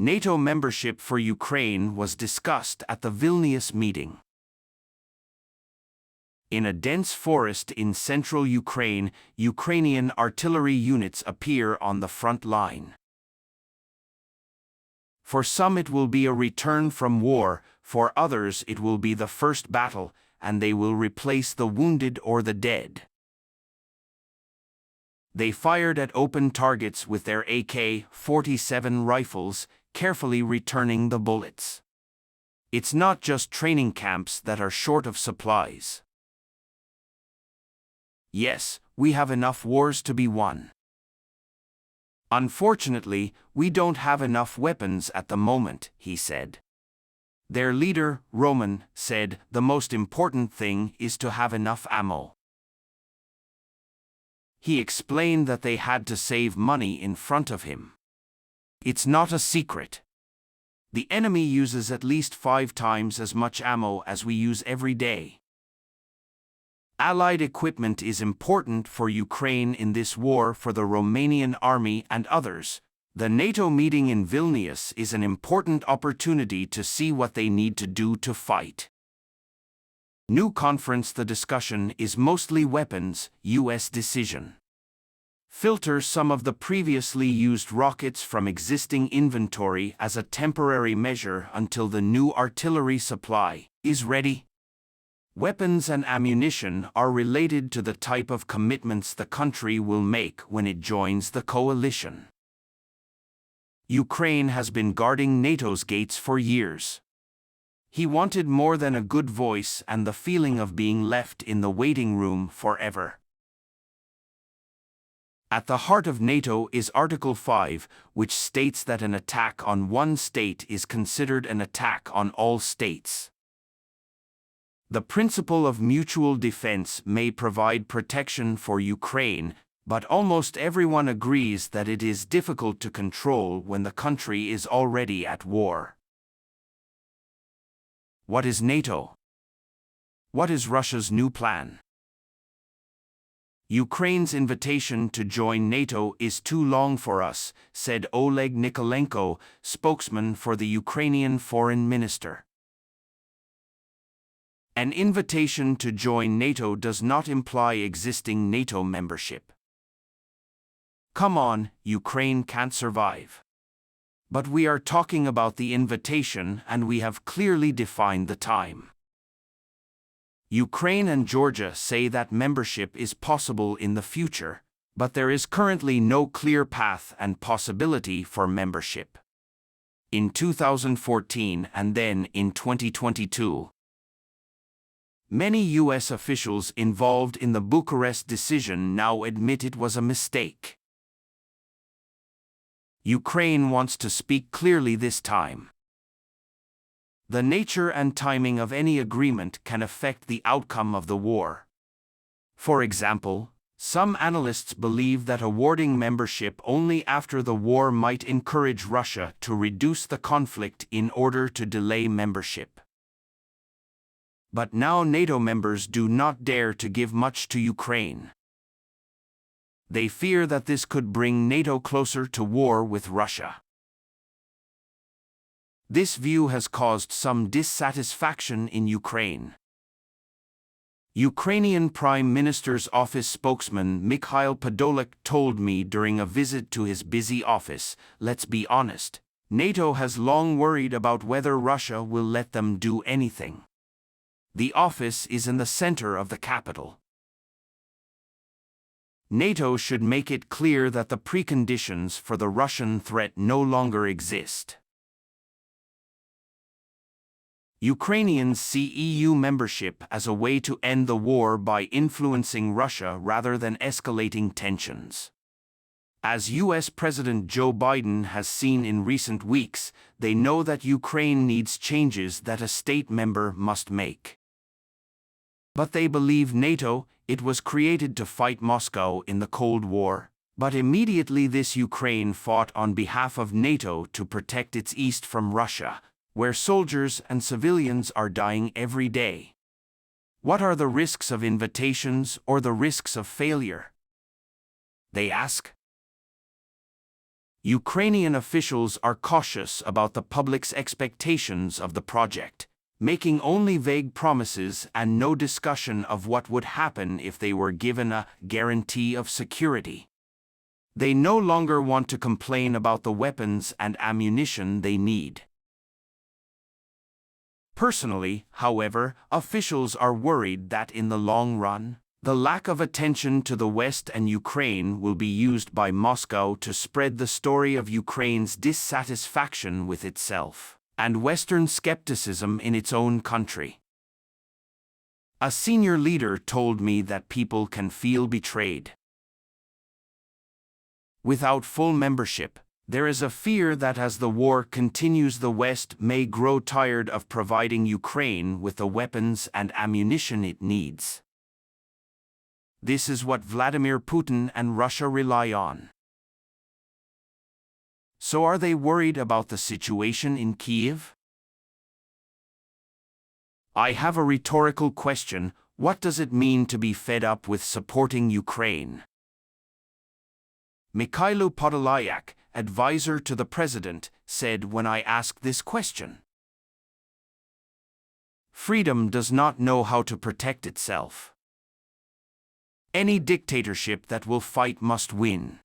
NATO membership for Ukraine was discussed at the Vilnius meeting. In a dense forest in central Ukraine, Ukrainian artillery units appear on the front line. For some it will be a return from war, for others it will be the first battle, and they will replace the wounded or the dead. They fired at open targets with their AK-47 rifles, carefully returning the bullets. It's not just training camps that are short of supplies. Yes, we have enough wars to be won. Unfortunately, we don't have enough weapons at the moment, he said. Their leader, Roman, said, the most important thing is to have enough ammo. He explained that they had to save money in front of him. It's not a secret. The enemy uses at least 5 times as much ammo as we use every day. Allied equipment is important for Ukraine in this war for the Romanian army and others. The NATO meeting in Vilnius is an important opportunity to see what they need to do to fight. New conference. The discussion is mostly weapons, US decision. Filter some of the previously used rockets from existing inventory as a temporary measure until the new artillery supply is ready. Weapons and ammunition are related to the type of commitments the country will make when it joins the coalition. Ukraine has been guarding NATO's gates for years. He wanted more than a good voice and the feeling of being left in the waiting room forever. At the heart of NATO is Article 5, which states that an attack on one state is considered an attack on all states. The principle of mutual defense may provide protection for Ukraine, but almost everyone agrees that it is difficult to control when the country is already at war. What is NATO? What is Russia's new plan? Ukraine's invitation to join NATO is too long for us, said Oleg Nikolenko, spokesman for the Ukrainian foreign minister. An invitation to join NATO does not imply existing NATO membership. Come on, Ukraine can't survive. But we are talking about the invitation and we have clearly defined the time. Ukraine and Georgia say that membership is possible in the future, but there is currently no clear path and possibility for membership. In 2014 and then in 2022, many US officials involved in the Bucharest decision now admit it was a mistake. Ukraine wants to speak clearly this time. The nature and timing of any agreement can affect the outcome of the war. For example, some analysts believe that awarding membership only after the war might encourage Russia to reduce the conflict in order to delay membership. But now NATO members do not dare to give much to Ukraine. They fear that this could bring NATO closer to war with Russia. This view has caused some dissatisfaction in Ukraine. Ukrainian Prime Minister's office spokesman Mikhail Podolyak told me during a visit to his busy office, let's be honest, NATO has long worried about whether Russia will let them do anything. The office is in the center of the capital. NATO should make it clear that the preconditions for the Russian threat no longer exist. Ukrainians see EU membership as a way to end the war by influencing Russia rather than escalating tensions. As US President Joe Biden has seen in recent weeks, they know that Ukraine needs changes that a state member must make. But they believe NATO, it was created to fight Moscow in the Cold War, but immediately this Ukraine fought on behalf of NATO to protect its east from Russia, where soldiers and civilians are dying every day. What are the risks of invitations or the risks of failure? They ask. Ukrainian officials are cautious about the public's expectations of the project, making only vague promises and no discussion of what would happen if they were given a guarantee of security. They no longer want to complain about the weapons and ammunition they need. Personally, however, officials are worried that in the long run, the lack of attention to the West and Ukraine will be used by Moscow to spread the story of Ukraine's dissatisfaction with itself and Western skepticism in its own country. A senior leader told me that people can feel betrayed. Without full membership, there is a fear that as the war continues, the West may grow tired of providing Ukraine with the weapons and ammunition it needs. This is what Vladimir Putin and Russia rely on. So are they worried about the situation in Kyiv? I have a rhetorical question: what does it mean to be fed up with supporting Ukraine? Mikhailo Podolyak, advisor to the president, said when I asked this question. Freedom does not know how to protect itself. Any dictatorship that will fight must win.